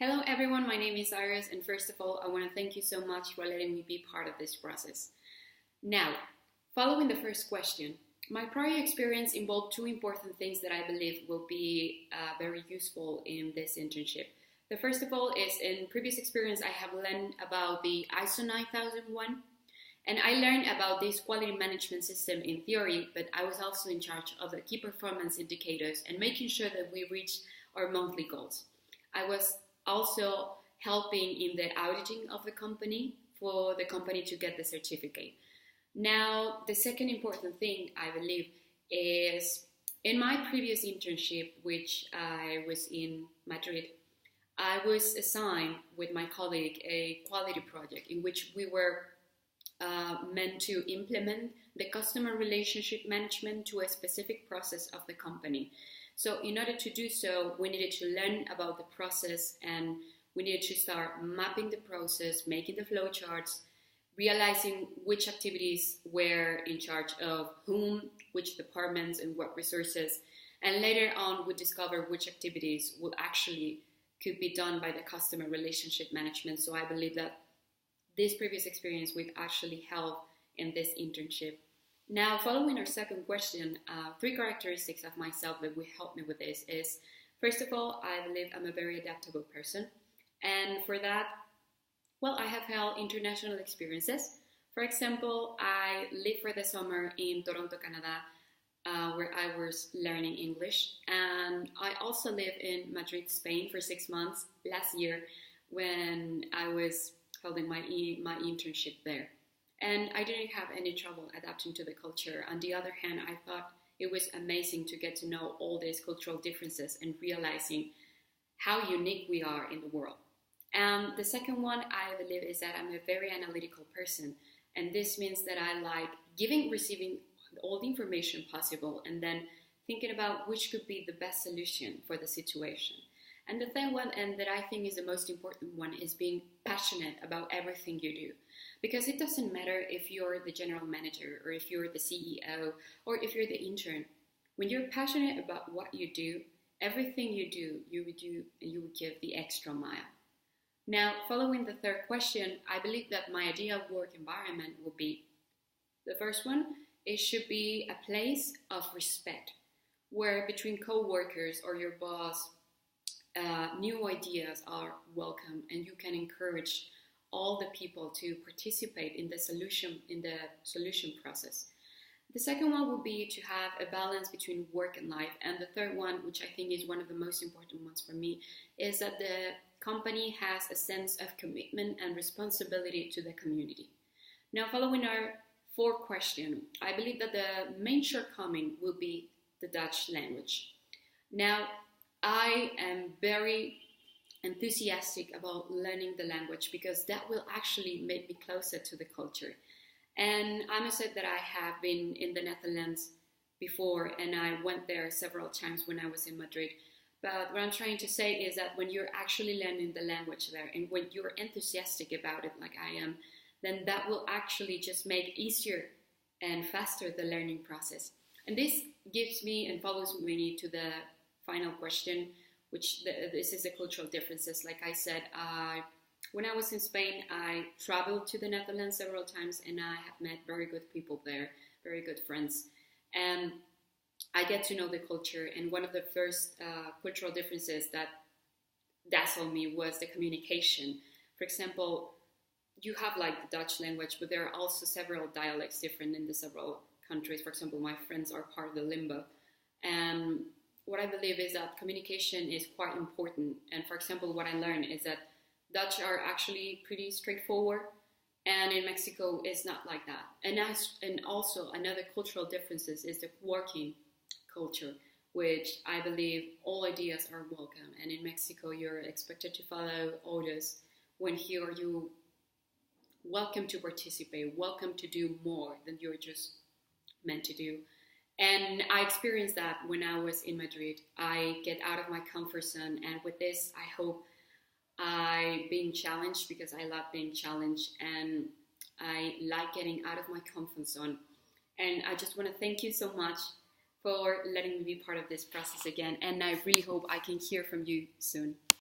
Hello everyone, my name is Iris, and first of all, I want to thank you so much for letting me be part of this process. Now, following the first question, my prior experience involved two important things that I believe will be very useful in this internship. The first of all is in previous experience, I have learned about the ISO 9001, and I learned about this quality management system in theory, but I was also in charge of the key performance indicators and making sure that we reached our monthly goals. I was also helping in the auditing of the company for the company to get the certificate. Now, the second important thing I believe is in my previous internship, which I was in Madrid, I was assigned with my colleague a quality project in which we were meant to implement the customer relationship management to a specific process of the company. So in order to do so, we needed to learn about the process and we needed to start mapping the process, making the flowcharts, realizing which activities were in charge of whom, which departments and what resources. And later on, we discovered which activities would actually could be done by the customer relationship management. So I believe that this previous experience would actually help in this internship. Now, following our second question, three characteristics of myself that will help me with this is, first of all, I believe I'm a very adaptable person. And for that, well, I have held international experiences. For example, I lived for the summer in Toronto, Canada, where I was learning English. And I also lived in Madrid, Spain for 6 months last year when I was holding my internship there. And I didn't have any trouble adapting to the culture. On the other hand, I thought it was amazing to get to know all these cultural differences and realizing how unique we are in the world. And the second one, I believe, is that I'm a very analytical person. And this means that I like receiving all the information possible and then thinking about which could be the best solution for the situation. And the third one, and that I think is the most important one, is being passionate about everything you do. Because it doesn't matter if you're the general manager or if you're the CEO or if you're the intern. When you're passionate about what you do, everything you would do and you would give the extra mile. Now, following the third question, I believe that my ideal work environment would be, the first one, it should be a place of respect, where between co-workers or your boss, new ideas are welcome and you can encourage all the people to participate in the solution process. The second one would be to have a balance between work and life. And the third one, which I think is one of the most important ones for me, is that the company has a sense of commitment and responsibility to the community. Now, following our fourth question, I believe that the main shortcoming will be the Dutch language. Now, I am very enthusiastic about learning the language because that will actually make me closer to the culture. And I must say that I have been in the Netherlands before and I went there several times when I was in Madrid. But what I'm trying to say is that when you're actually learning the language there and when you're enthusiastic about it like I am, then that will actually just make easier and faster the learning process. And this gives me and follows me to the final question, which this is the cultural differences. Like I said, when I was in Spain, I traveled to the Netherlands several times and I have met very good people there, very good friends. And I get to know the culture. And one of the first cultural differences that dazzled me was the communication. For example, you have like the Dutch language, but there are also several dialects different in the several countries. For example, my friends are part of the Limbo. And what I believe is that communication is quite important. And for example, what I learned is that Dutch are actually pretty straightforward. And in Mexico, it's not like that. And also another cultural differences is the working culture, which I believe all ideas are welcome. And in Mexico, you're expected to follow orders, when here you welcome to participate, welcome to do more than you're just meant to do. And I experienced that when I was in Madrid. I get out of my comfort zone, and with this, I hope I being challenged because I love being challenged and I like getting out of my comfort zone. And I just want to thank you so much for letting me be part of this process again. And I really hope I can hear from you soon.